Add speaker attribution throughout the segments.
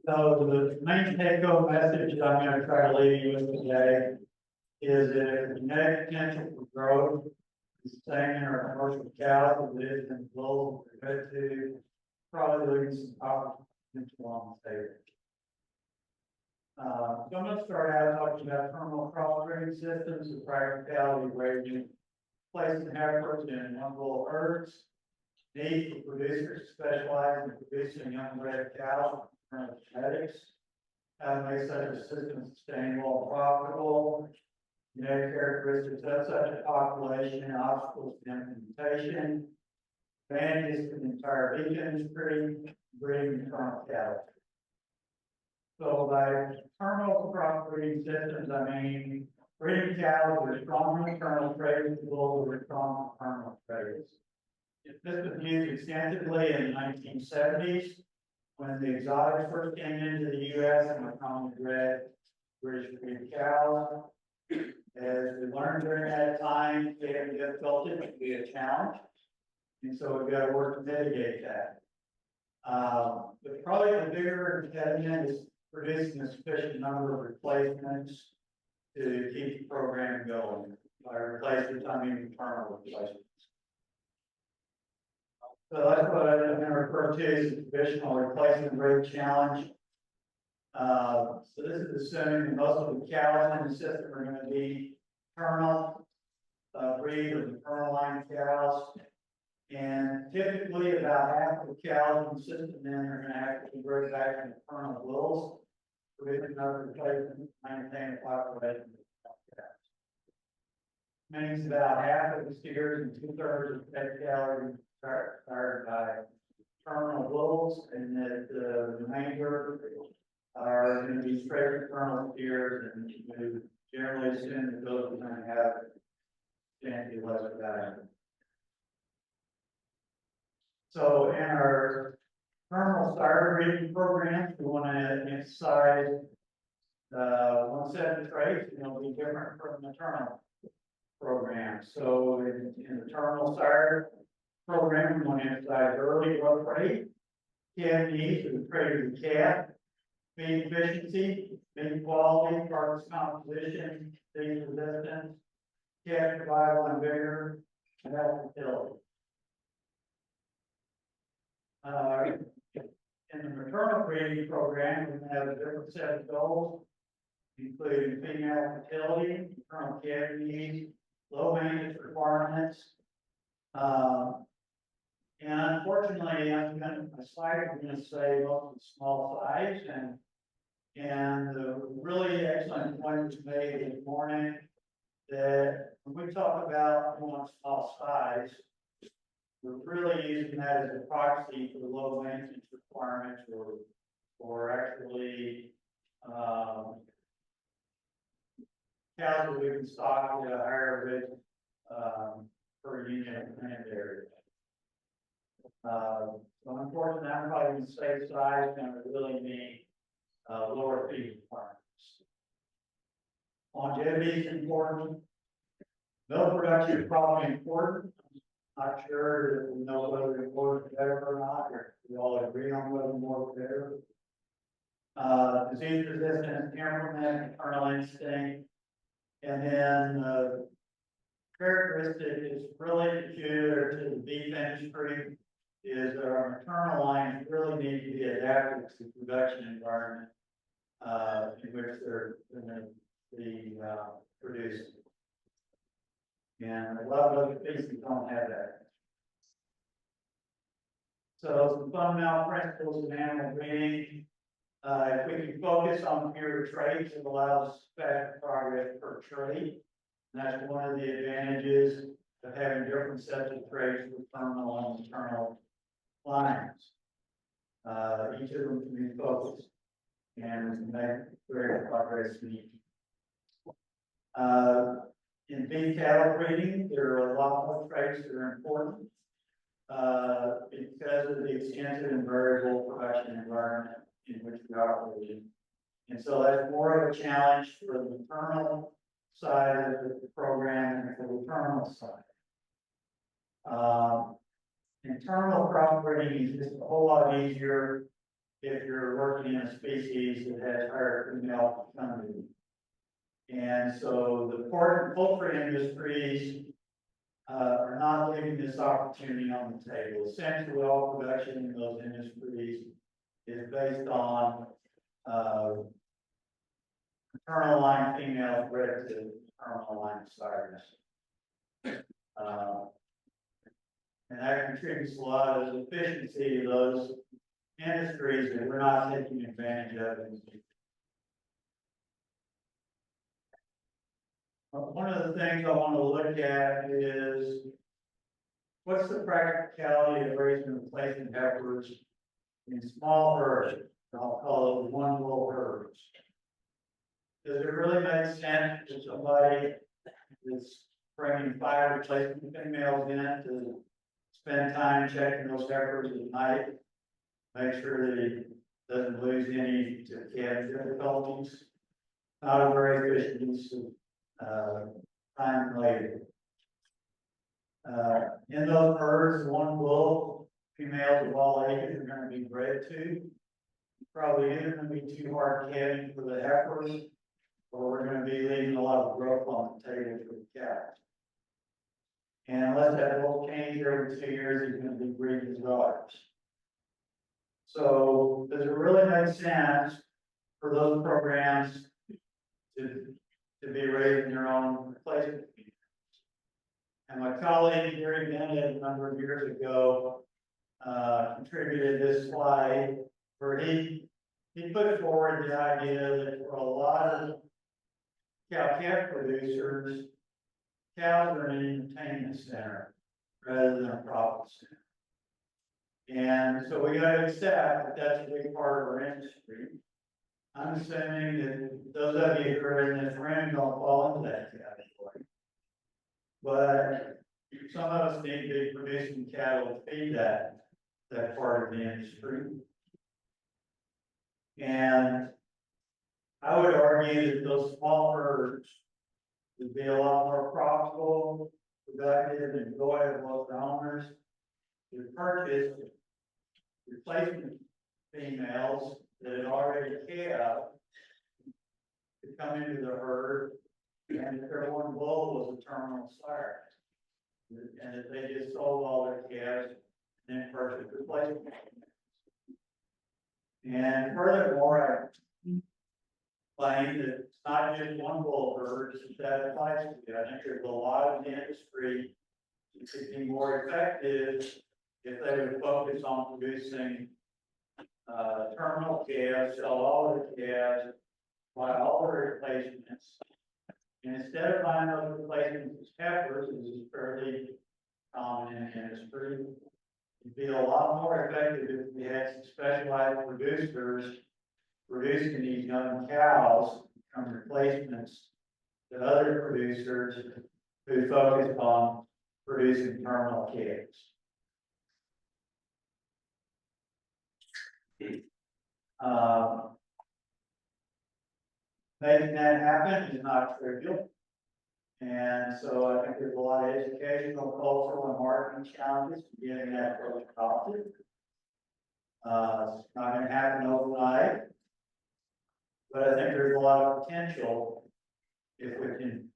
Speaker 1: So the main take-home message that I'm going to try to leave you with today is that the genetic potential for growth is the same in our commercial cows as it is in bulls. We're going to probably leave some opportunities along the table. So I'm going to start out talking about terminal crossbreeding systems of practicality raising, placing heifers in one bull herds, need for producers to specialize in producing young bred cows from genetics, how to make such a system sustainable and profitable, genetic characteristics of such a population, obstacles to implementation, advantages to the entire beef industry, breeding terminal cattle. So by terminal crossbreeding systems, I mean breeding cows that are strong maternal traits, bulls that are strong maternal traits. This was used extensively in the 1970s when the exotics first came into the U.S. and were commonly bred British breed cows. As we learned during that time, getting difficulty would be a challenge, and so we've got to work to mitigate that. But probably the bigger impediment is producing a sufficient number of replacements to keep the program going. By replacements, I mean maternal replacements. So that's what I'm going to refer to as the traditional replacement rate challenge. So this is assuming that most of the cows in the system are going to be maternal breed or maternal line cows. And typically about half of the cows in the system then are going to have to convert back to maternal bulls. With another replacement to maintain a population of cows. Means about half of the steers and 2/3 of the fed cattle are by terminal bulls, and that the remainder are going to be straight maternal steers, and we generally assume that those are going to have substantially less value. So in our terminal starter breeding programs, we want to emphasize one set of traits, and it'll be different from the maternal program. So in the terminal starter program, we want to emphasize early growth rate, calf needs of the trait of the calf, feed efficiency, feed quality, carcass composition, feed resistance, calf survival and vigor, and health fertility. In the maternal breeding program, we have a different set of goals, including female fertility, maternal calf needs, low maintenance requirements. And unfortunately, my slide is going to say most of the small size, and the really excellent point was made this morning that when we talk about small size, we're really using that as a proxy for the low maintenance requirements, or actually cows that we can stock at a higher rate per unit land area. So unfortunately, I'm probably going to say size and it really mean lower feed requirements. Longevity is important. Milk production is probably important. Not sure if we know whether it's more better or not, or if we all agree on whether more better. Disease resistance, temperament, maternal instinct, and then characteristic is really peculiar to the beef industry is that our maternal lines really need to be adapted to the production environment in which they're going to be produced. And a lot of other species don't have that. So some fundamental principles in animal breeding. If we can focus on fewer traits, it allows fast progress per trait. And that's one of the advantages of having different sets of traits with terminal and maternal lines. Each of them can be focused and make great progress in each. In beef cattle breeding, there are a lot more traits that are important because of the extensive and variable production environment in which we operate. And so that's more of a challenge for the maternal side of the program than for the terminal side. Internal crossbreeding is just a whole lot easier if you're working in a species that has higher female fecundity. And so the pork and poultry industries are not leaving this opportunity on the table. Essentially, all production in those industries is based on maternal line females bred to maternal line sires. And that contributes a lot of the efficiency of those industries that we're not taking advantage of. One of the things I want to look at is what's the practicality of raising and replacing heifers in small herds? I'll call it one bull herds. Does it really make sense for somebody that's bringing 5 replacement females in to spend time checking those heifers at night, make sure that he doesn't lose any to calf difficulties? Not a very efficient use of time and labor. In those herds, one bull females of all ages are going to be bred to. Probably either going to be too hard calving for the heifers, or we're going to be leaving a lot of growth on the table for the calves. And unless that bull change every 2 years, he's going to be breeding his daughters. So does it really make sense for those programs to be raising their own replacement females? And my colleague Gary Bennett a number of years ago contributed this slide where he put forward the idea that for a lot of cow-calf producers, cows are an entertainment center rather than a profit center. And so we got to accept that that's a big part of our industry. I'm assuming that those of you who are in this room don't fall into that category. But some of us need to be producing cattle to feed that part of the industry. And I would argue that those small herds would be a lot more profitable, productive, and enjoyable for owners to purchase replacement females that had already calved to come into the herd, and if their one bull was a terminal sire, and if they just sold all their calves and then purchased replacement. And furthermore, I claim that it's not just one bull herd that applies to. I think there's a lot of the industry that could be more effective if they would focus on producing terminal calves, sell all their calves, buy all their replacements. And instead of buying those replacements as heifers, which is fairly common in the industry, it'd be a lot more effective if we had some specialized producers producing these young cows from replacements to other producers who focus on producing terminal calves. Making that happen is not trivial. And so I think there's a lot of educational, cultural, and marketing challenges to getting that approach adopted. It's not going to happen overnight, but I think there's a lot of potential if we can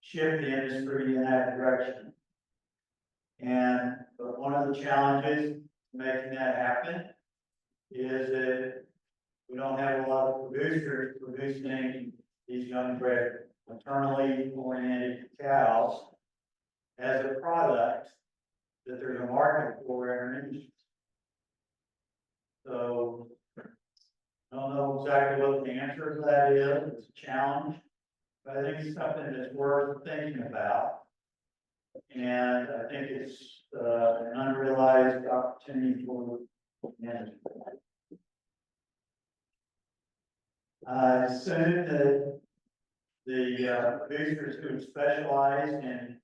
Speaker 1: shift the industry in that direction. And one of the challenges making that happen is that we don't have a lot of producers producing these young bred maternally oriented cows as a product that there's a market for in our industry. So I don't know exactly what the answer to that is. It's a challenge, but I think it's something that's worth thinking about. And I think it's an unrealized opportunity for management. I assume that the producers who specialize in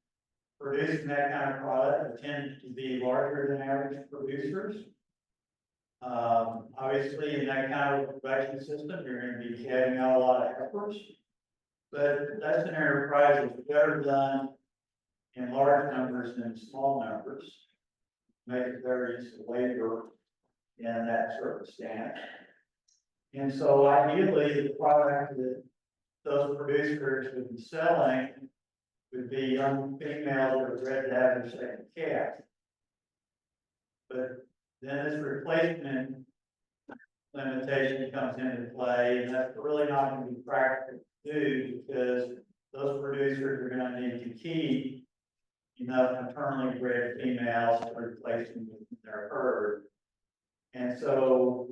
Speaker 1: producing that kind of product tend to be larger than average producers. Obviously, in that kind of production system, you're going to be calving out a lot of heifers, but that's an enterprise that's better done in large numbers than small numbers. Make it better use of labor in that circumstance. And so ideally, the product that those producers would be selling would be young females that are bred to have their second calf. But then this replacement limitation comes into play, and that's really not going to be practical to do because those producers are going to need to keep enough maternally bred females to replace them with their herd. And so,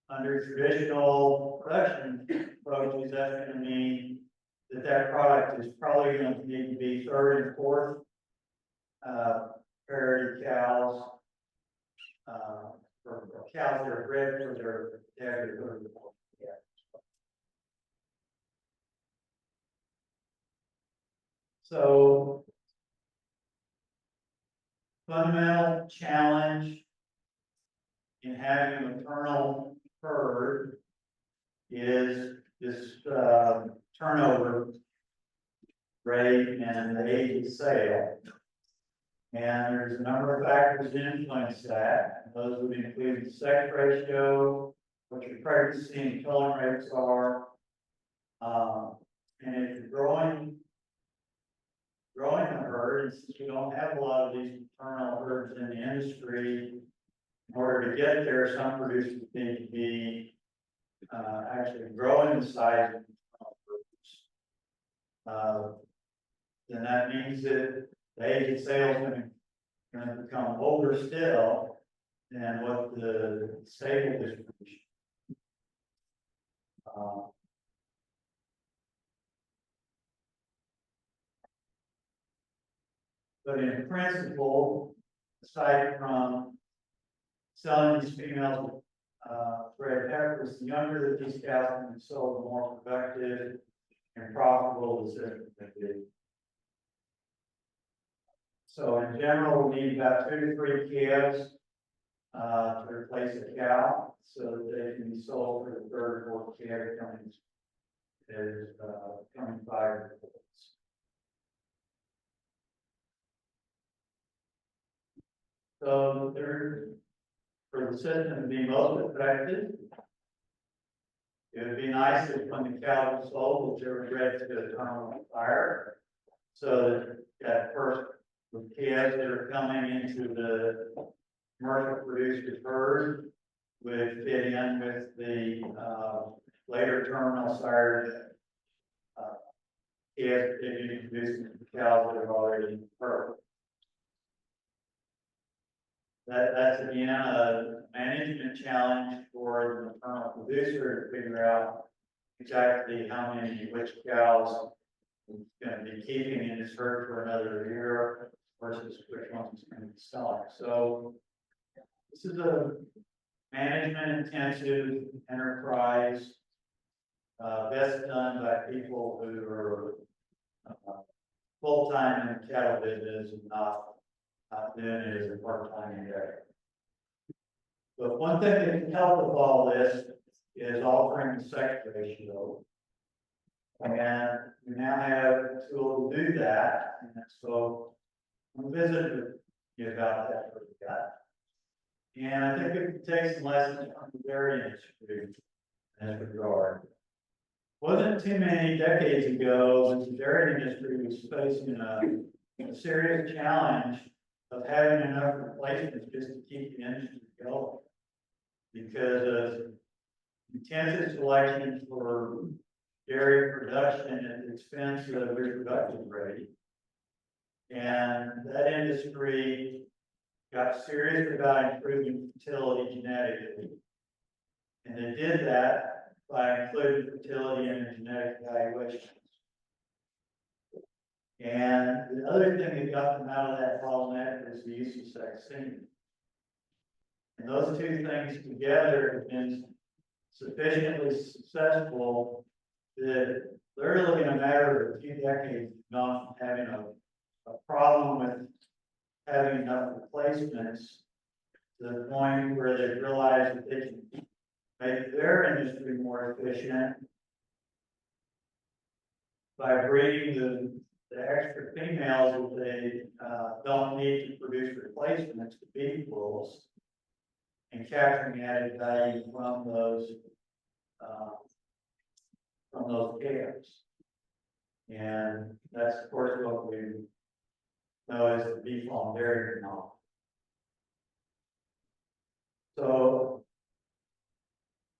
Speaker 1: under traditional production approaches, that's going to mean that that product is probably going to need to be third and fourth parity cows, or cows that are bred for their third and fourth calves. So, fundamental challenge in having a maternal herd is this turnover rate and the age of sale. And there's a number of factors that influence that. And those would include the sex ratio, what your pregnancy and killing rates are. And if you're growing a herd, and since we don't have a lot of these maternal herds in the industry, in order to get there, some producers need to be actually growing the size of maternal herds. Then that means that the age of sale is going to become older still than what the stable distribution. But in principle, aside from selling these females bred heifers, the younger that these cows can be sold, the more productive and profitable the system can be. So in general, we need about 2 to 3 calves to replace a cow, so that they can be sold for the third or fourth calf coming 5 years. So for the system to be most effective, it would be nice if when the cow was sold, that they were bred to a terminal fire, so that first the calves that are coming into the commercial producer's herd would fit in with the later terminal sired calves that they've been producing the cows that have already herd. That's again a management challenge for the maternal producer to figure out exactly how many, which cows he's going to be keeping in his herd for another year versus which ones he's going to be selling. So this is a management intensive enterprise, best done by people who are full-time in the cattle business and not doing it as a part-time endeavor. But one thing that can help with all this is altering the sex ratio. And we now have a tool to do that. And so I'm visiting with you about that for the guy. And I think we can take some lessons from the dairy industry in this regard. Wasn't too many decades ago when the dairy industry was facing a serious challenge of having enough replacements just to keep the industry going, because of intensive selection for dairy production at the expense of reproductive rate. And that industry got serious about improving fertility genetically. And they did that by including fertility in their genetic evaluations. And the other thing that got them out of that bottleneck is the use of sex semen. And those two things together have been sufficiently successful that literally in a matter of a few decades, gone from having a problem with having enough replacements to the point where they realize that they can make their industry more efficient by breeding the extra females, if they, don't need to produce replacements to beef bulls, and capturing added value from those calves. And that's of course what we know is the beef on dairy now. So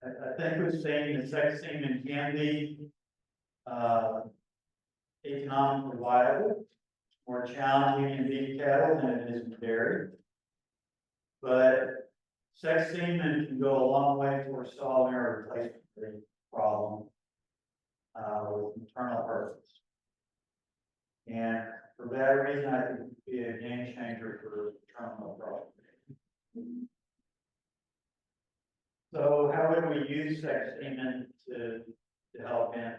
Speaker 1: I think we've seen that sex semen can be economically viable, more challenging in beef cattle than it is in dairy. But sex semen can go a long way towards solving our replacement rate problem with maternal herds. And for that reason, I think it would be a game changer for maternal crossbreeding. So how would we use sex semen to help in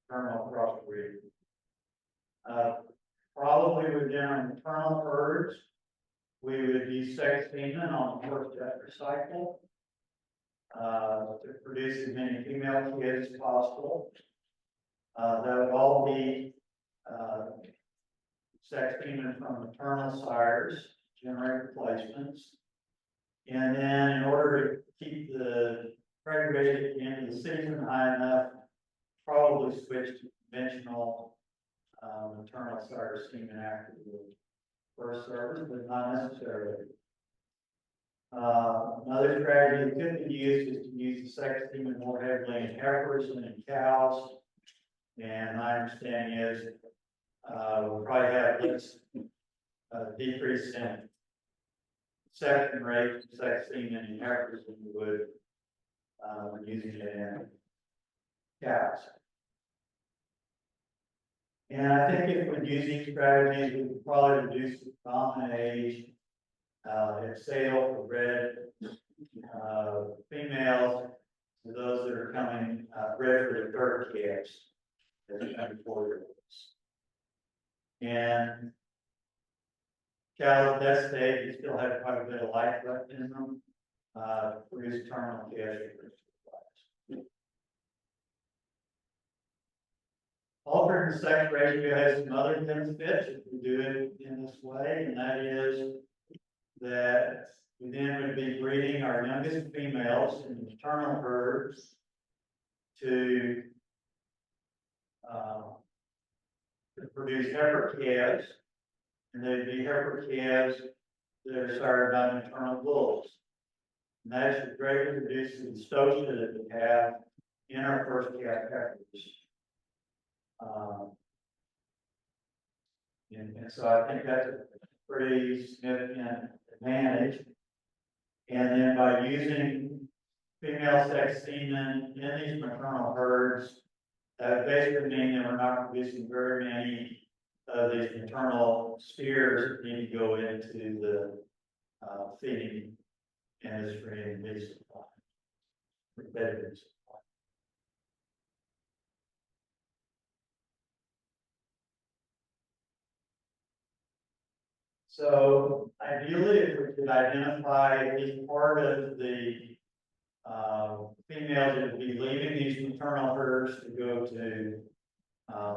Speaker 1: maternal crossbreeding? Probably within our maternal herds, we would use sex semen on the first after cycle to produce as many female kids as possible. That would all be sex semen from maternal sires, generate replacements. And then in order to keep the preg rate at the end of the season high enough, probably switch to conventional maternal sire semen after the first service, but not necessarily. Another strategy that could be used is to use the sex semen more heavily in heifers than in cows. And my understanding is we'll probably have less decrease in section rate of sex semen in heifers than we would when using it in cows. And I think if we're using strategies, we could probably reduce the common age at sale for bred females to those that are coming bred for the third calves that are coming 4-year-olds. And cows at that stage, you still have quite a bit of life left in them, produce terminal calves. Altering the sex ratio has some other benefits if we do it in this way, and that is that we then would be breeding our youngest females in maternal herds to produce heifer calves, and they'd be heifer calves that are sired by maternal bulls. And that should greatly reduce the dystocia that we have in our first calf heifers. And so I think that's a pretty significant advantage. And then by using female sex semen in these maternal herds, that would basically mean that we're not producing very many of these maternal steers that need to go into the feeding industry and meat supply, competitive supply. So ideally, if we could identify at least part of the females that would be leaving these maternal herds to go to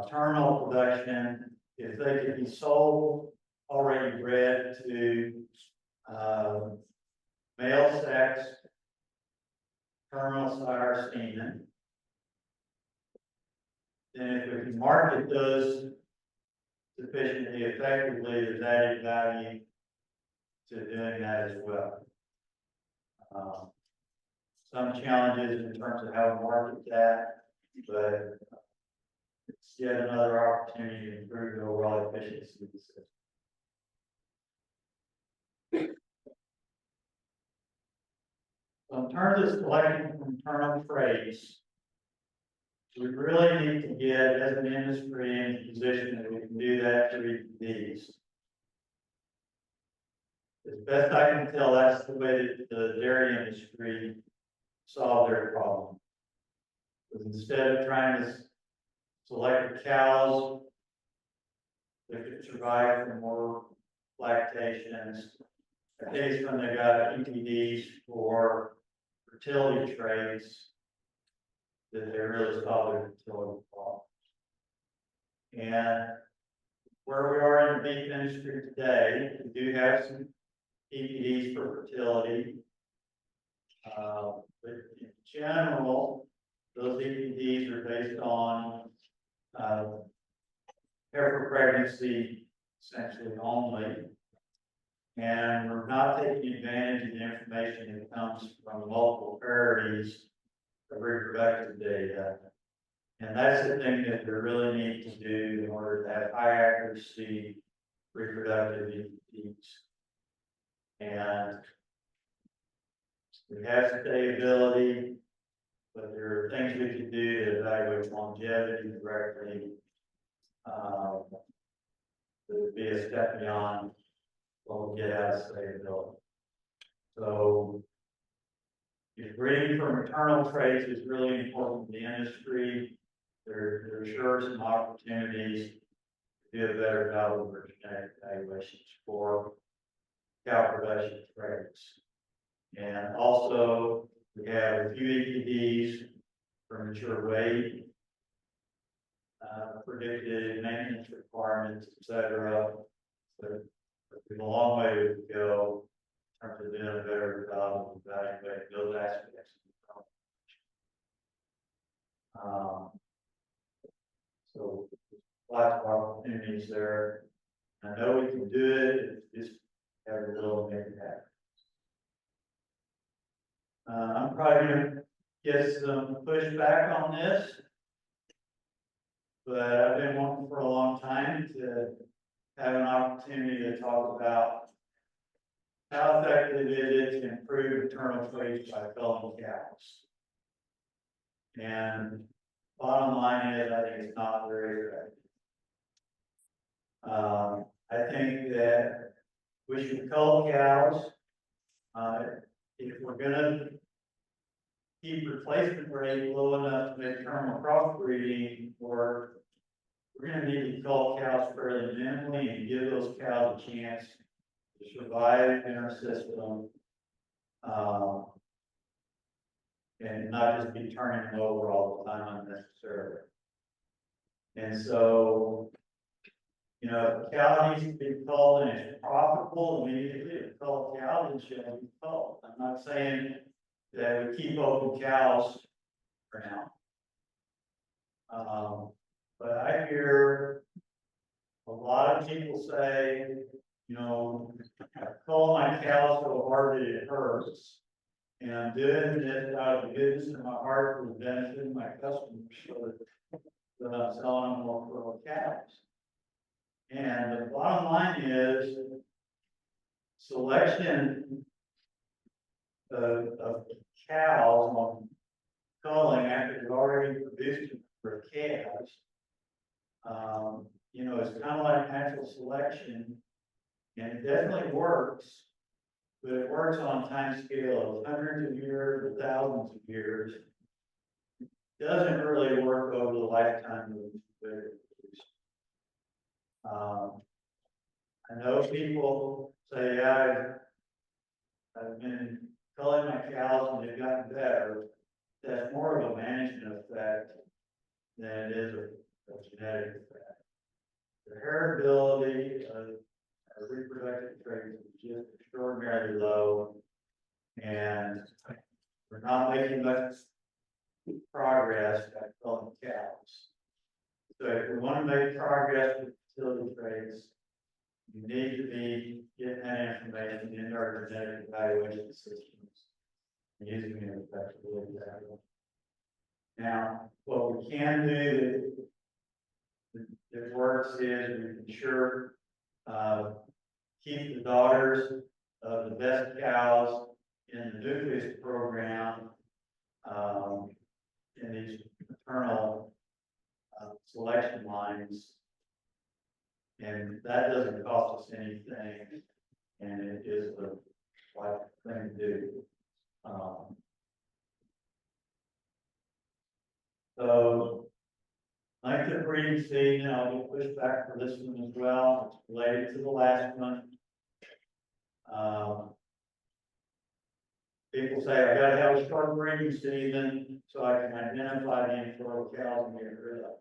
Speaker 1: terminal production, if they could be sold already bred to male sex terminal sire semen, then if we can market those sufficiently effectively, there's added value to doing that as well. Some challenges in terms of how to market that, but it's yet another opportunity to improve the overall efficiency of the system. So in terms of selecting from terminal traits, we really need to get, as an industry, in a position that we can do that to reproduce. As best I can tell, that's the way that the dairy industry solved their problem. Because instead of trying to select the cows that could survive for more lactations, at least when they got EPDs for fertility traits, that they really solved their fertility problem. And where we are in the beef industry today, we do have some PPDs for fertility. But in general, those PPDs are based on care for pregnancy essentially only. And we're not taking advantage of the information that comes from multiple parodies of reproductive data. And that's the thing that we really need to do in order to have high accuracy reproductive PPDs. And we have stability, but there are things we can do to evaluate longevity directly. That would be a step beyond what we get out of stability. So, breeding for maternal traits is really important to the industry. There are sure some opportunities to do a better job of genetic evaluations for cow production traits. And also, we have a few EPDs for mature weight, predicted maintenance requirements, etc. So there's a long way to go in terms of doing a better job of evaluating those aspects of the so lots of opportunities there. I know we can do it, just have a little make it happen. I'm probably going to get some pushback on this, but I've been wanting for a long time to have an opportunity to talk about how effective it is to improve maternal traits by culling cows. And bottom line is, I think it's not very effective. I think that we should cull cows. If we're going to keep replacement rate low enough to make terminal crossbreeding work, we're going to need to cull cows fairly minimally and give those cows a chance to survive in our system, and not just be turning them over all the time unnecessarily. And so, you know, if a cow needs to be culled and it's profitable immediately, to cull a cow, then she'll be culled. I'm not saying that we keep open cows for now. But I hear a lot of people say, you know, I cull my cows so hard that it hurts. And I'm doing this out of the goodness of my heart for the benefit of my customers so that I'm selling them more fertile cows. And the bottom line is selection of cows on culling after they've already produced a number of calves. You know, it's kind of like natural selection, and it definitely works, but it works on a time scale of hundreds of years or thousands of years. It doesn't really work over the lifetime of the producer. I know people say, yeah, I've been culling my cows and they've gotten better. That's more of a management effect than it is a genetic effect. The heritability of reproductive traits is just extraordinarily low, and we're not making much progress by culling cows. So if we want to make progress with fertility traits, we need to be getting that information into our genetic evaluation systems and using it effectively. Now, what we can do that works is we can sure keep the daughters of the best cows in the nucleus program in these maternal selection lines, and that doesn't cost us anything, and it is the right thing to do. So, length of breeding season, I'll get pushed back for this one as well. It's related to the last one. People say I got to have a short breeding season so I can identify the infertile cows and get rid of them.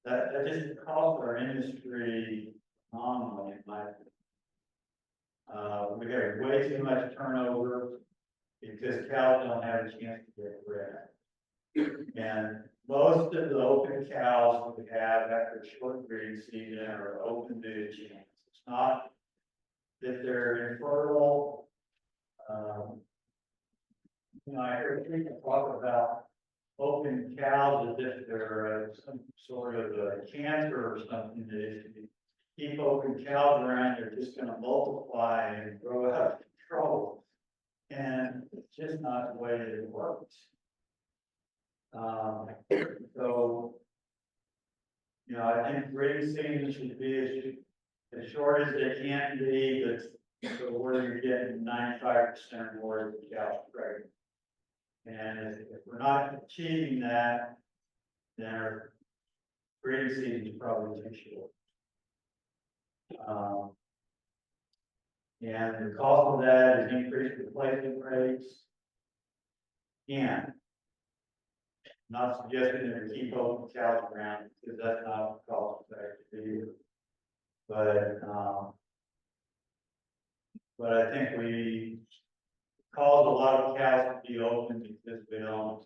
Speaker 1: that just cost our industry phenomenally, in my opinion. We have way too much turnover because cows don't have a chance to get bred. And most of the open cows we have after short breeding season are open to a chance. It's not that they're infertile. I heard people talk about open cows as if they're some sort of a cancer or something. That if you keep open cows around, they're just going to multiply and grow out of control. And it's just not the way that it works. So, I think breeding season should be as short as they can be, but so where you're getting 95% or more of the cows pregnant. And if we're not achieving that, then our breeding season is probably too short. And the cost of that is increased replacement rates. And not suggesting that we keep open cows around because that's not cost effective either. But I think we cause a lot of cows to be open because we don't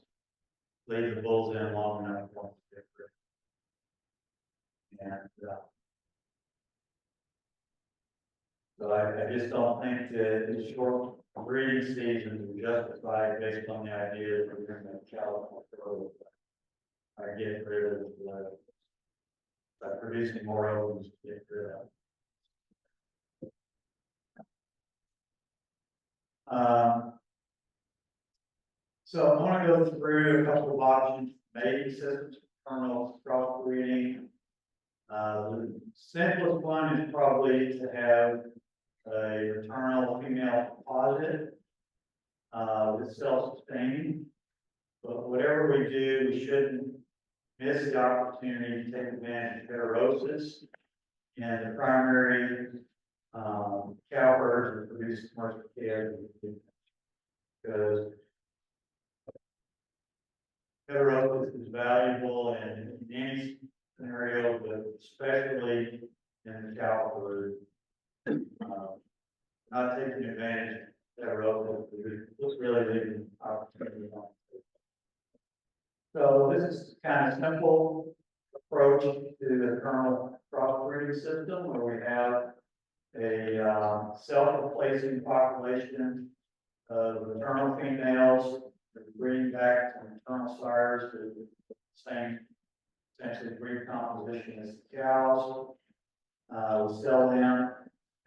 Speaker 1: leave the bulls in long enough for them to get rid. And so I just don't think that the short breeding season is justified based on the idea that we're going to have cows on the road. I get rid of by producing more ovens to get rid of. So I want to go through a couple of options: mating systems, terminals, crossbreeding. The simplest one is probably to have a maternal female composite that's self-sustaining. But whatever we do, we shouldn't miss the opportunity to take advantage of heterosis and the primary cow herds that produce commercial calves, because heterosis is valuable in any scenario, but especially in the cow herd. Not taking advantage of heterosis is really leaving opportunity on. So this is kind of simple approach to the kernel crossbreeding system, where we have a self-replacing population of maternal females breeding back to maternal sires to the same essentially breed composition as the cows. We sell them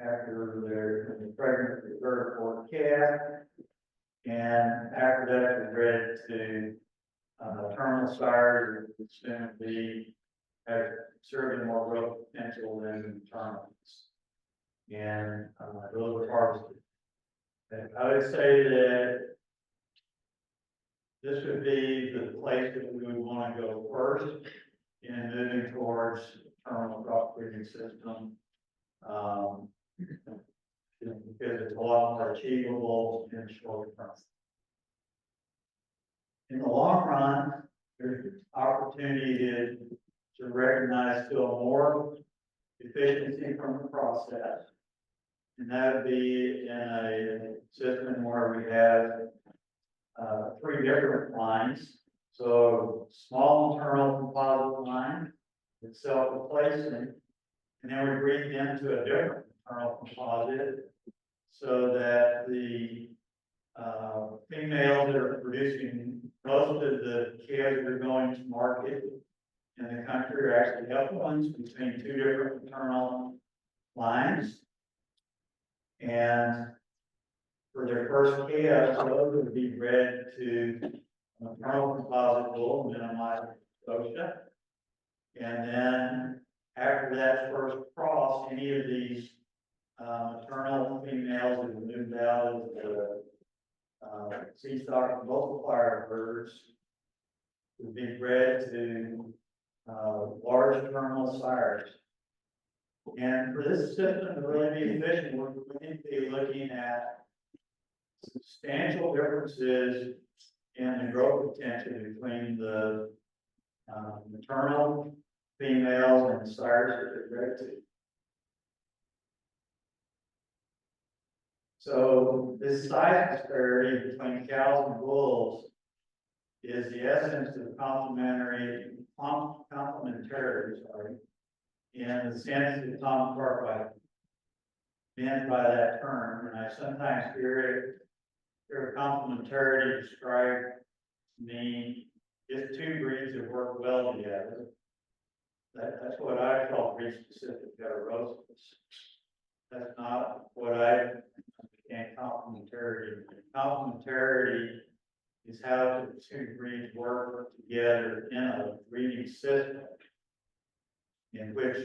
Speaker 1: after they're pregnant with the third or fourth calf, and after that they're bred to terminal sires that soon be have considerably more growth potential than terminals, and those are harvested. And I would say that this would be the place that we would want to go first in moving towards terminal crossbreeding system, because it's a lot more achievable in the short term. In the long run, there's opportunity to recognize still more efficiency from the process. And that would be in a system where we have 3 different lines. So small maternal composite line that's self-replacing, and then we breed them to a different maternal composite so that the females that are producing most of the calves that are going to market in the country are actually F ones between 2 different maternal lines. And for their first calves, those would be bred to a maternal composite bull, minimize exposure. And then after that first cross, any of these maternal females that moved out of the seed stock multiplier herds would be bred to large terminal sires. And for this system to really be efficient, we need to be looking at substantial differences in the growth potential between the maternal females and sires that they're bred to. So this size disparity between cows and bulls is the essence of complementarity, in the sense that Tom Cartwright meant by that term, and I sometimes hear complementarity described to me if two breeds have worked well together. That's what I call breed-specific heterosis. That's not what I understand complementarity. Complementarity is how the two breeds work together in a breeding system in which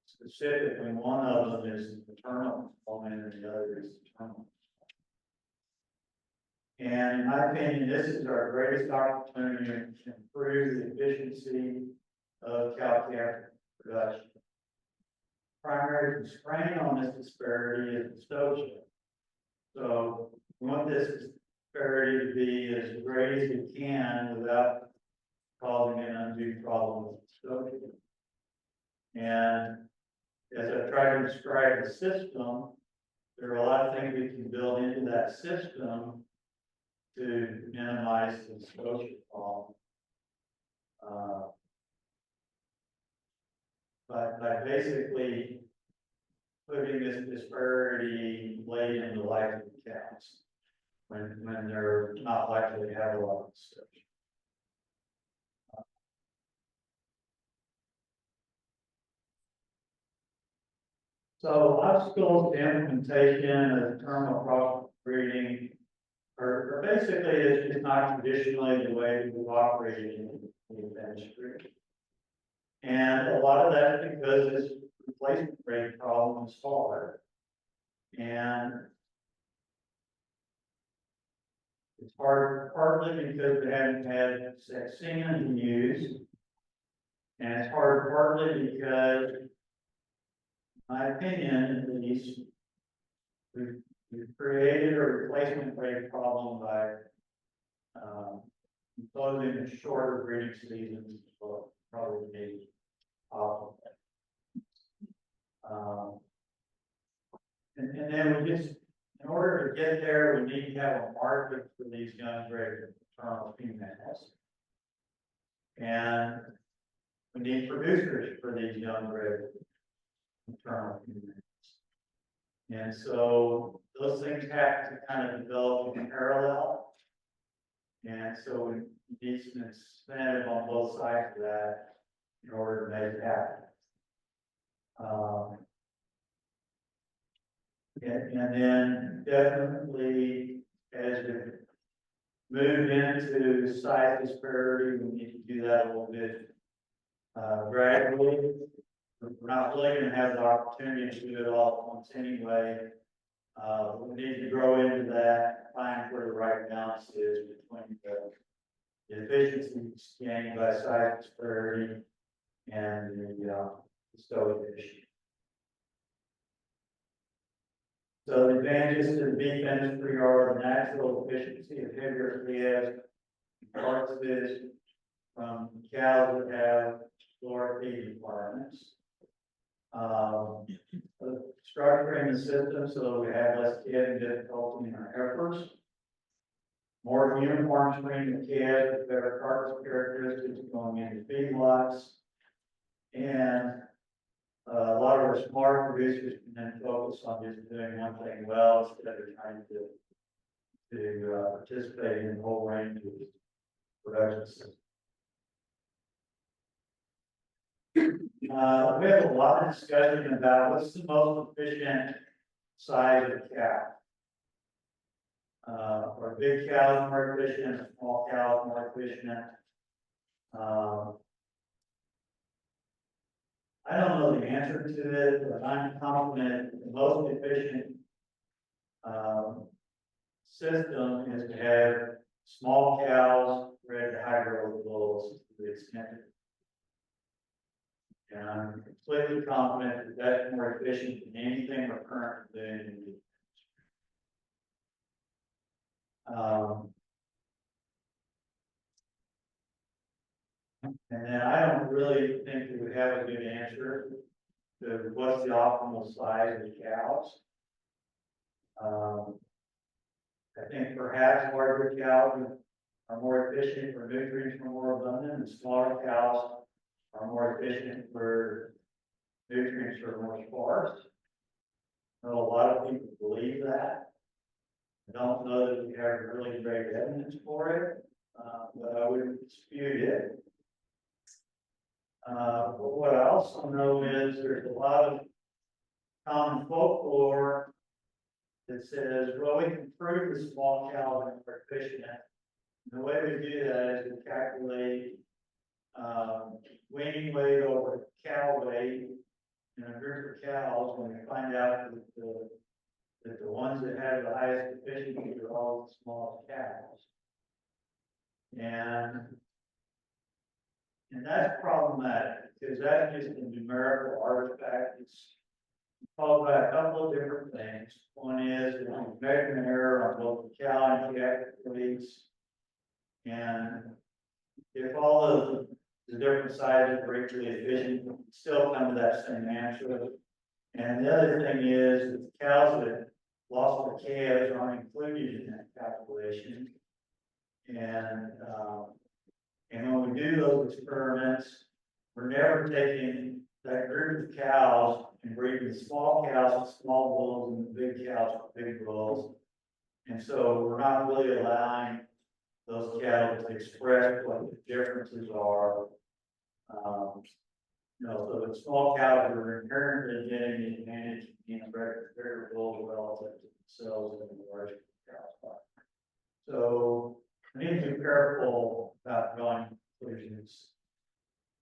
Speaker 1: specifically one of them is maternal and the other is maternal. And in my opinion, this is our greatest opportunity to improve the efficiency of cow-calf production. Primary constraint on this disparity is the stocha. So we want this disparity to be as great as we can without causing an undue problem with the stocha. And as I try to describe the system, there are a lot of things we can build into that system to minimize the stocha problem. By basically putting this disparity late in the life of the cows when they're not likely to have a lot of stocha. So obstacles to implementation of terminal crossbreeding are basically it's just not traditionally the way we've operated in the industry. And a lot of that is because this replacement rate problem is hard. And it's hard partly because we haven't had sex semen used. And it's hard partly because, in my opinion, at least, we've created a replacement rate problem by imposing shorter breeding seasons, will probably be awful. And then we just, in order to get there, we need to have a market for these young bred maternal females. And we need producers for these young bred maternal females. And so those things have to kind of develop in parallel. And so we need some incentive on both sides of that in order to make it happen. And then definitely as we move into size disparity, we need to do that a little bit gradually. We're not really going to have the opportunity to do it all at once anyway. We need to grow into that, find where the right balance is between the efficiencies gained by size disparity and the stoic issue. So the advantages to the beef industry are the natural efficiency of heavier calves, parts of this from cows that have lower feed requirements. Structuring the system so that we have less calving difficulty in our heifers. More uniform screening of calves with better carcass characteristics going into feedlots. And a lot of our smart producers can then focus on just doing one thing well instead of trying to participate in the whole range of production systems. We have a lot of discussion about what's the most efficient size of cow. Are big cows more efficient, small cows more efficient? I don't know the answer to it, but I'm confident the most efficient system is to have small cows bred to high growth bulls to the extent. And I'm completely confident that that's more efficient than anything we're currently doing in the And then I don't really think that we have a good answer to what's the optimal size of the cows. I think perhaps larger cows are more efficient for nutrients are more abundant, and smaller cows are more efficient for nutrients are more sparse. I know a lot of people believe that. I don't know that we have really great evidence for it, but I wouldn't dispute it. But what I also know is there's a lot of common folklore that says, well, we can prove the small cows are efficient. And the way we do that is we calculate weaning weight over cow weight in a group of cows, when we find out that the ones that have the highest efficiency are all the smallest cows. And that's problematic, because that's just a numerical artifact. It's caused by a couple of different things. One is that we measure an error on both the cow and calf weights. And if all of the different sizes are equally efficient, we still come to that same answer. And the other thing is that the cows that lost their calves aren't included in that calculation. And when we do those experiments, we're never taking that group of cows and breeding small cows with small bulls and big cows with big bulls. And so we're not really allowing those cattle to express what the differences are. So the small cows are inherently getting the advantage of being bigger bulls relative to themselves and the larger cows. So we need to be careful about drawing conclusions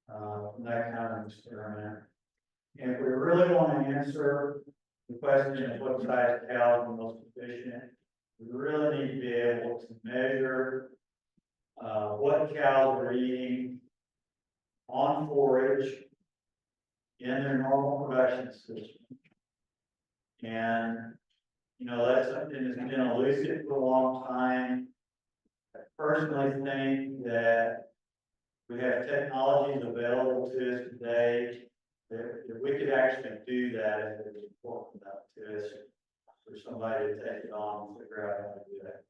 Speaker 1: from that kind of experiment. And if we really want to answer the question of what size cows are most efficient, we really need to be able to measure what cows are eating on forage in their normal production system. And, that's something that's been elusive for a long time. I personally think that we have technologies available to us today that we could actually do that if it was important enough to us for somebody to take it on and figure out how to do that.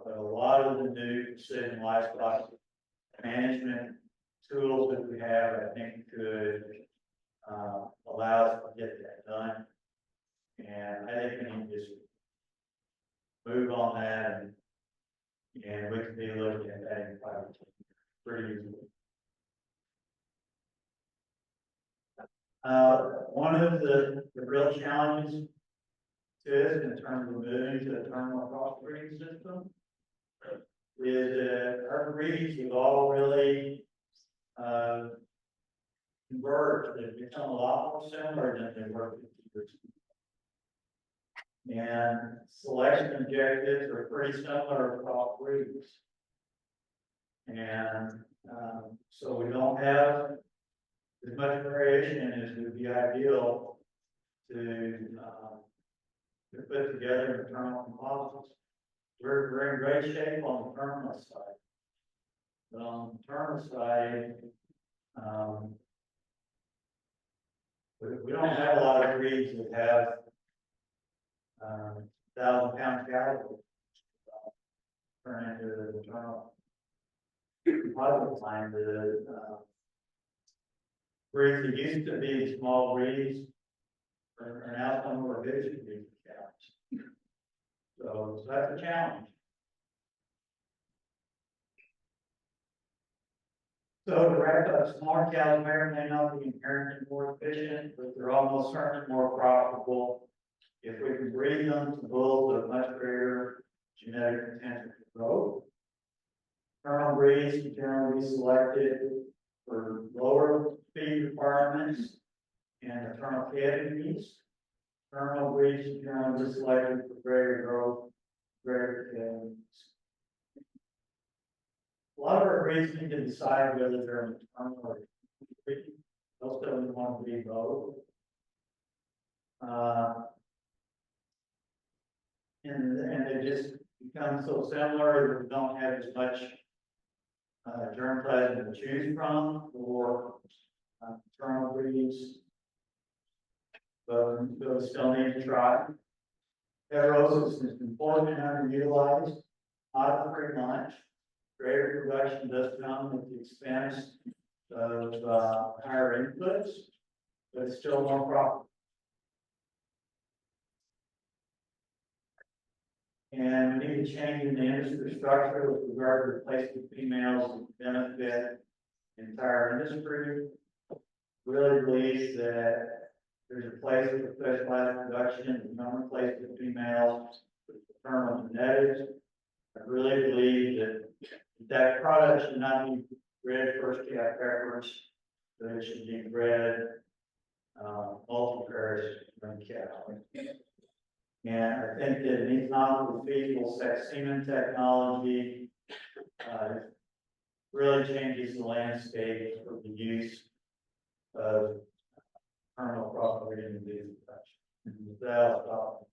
Speaker 1: But a lot of the new precision livestock management tools that we have, I think, could allow us to get that done. And I think we need to just move on that, and we can be looking at that in 5 or 10 years pretty easily. One of the real challenges to us in terms of moving to a terminal crossbreeding system is that our breeds have all really converged. They've become a lot more similar than they were 50 years ago. And selection objectives are pretty similar across breeds. And so we don't have as much variation as would be ideal to put together internal composites. We're in great shape on the terminal side. But on the terminal side, we don't have a lot of breeds that have 1,000-pound cattle turn into the internal composite line. The breeds that used to be small breeds are now some more big breeds of cows. So that's a challenge. So to wrap up, smaller cows may or may not be inherently more efficient, but they're almost certainly more profitable if we can breed them to bulls with much greater genetic potential for growth. Terminal breeds can generally be selected for lower feed requirements and maternal calf needs. Terminal breeds can generally be selected for greater growth, greater calf needs. A lot of our breeds need to decide whether they're maternal or breed. Most of them want to be both. And they just become so similar that we don't have as much germplasm to choose from for maternal breeds. But we still need to try. Heterosis has been poorly and underutilized, not a free lunch. Greater production does come at the expense of higher inputs, but it's still more profitable. And we need a change in the industry structure with regard to replacement females that benefit the entire industry. Really believes that there's a place for specialized production and no place for females with maternal genetics. I really believe that product should not be bred first calf backwards, but it should be bred multi-pairs from calf. And I think that an economically feasible sex semen technology really changes the landscape for the use of terminal crossbreeding disease production. With that, I'll stop.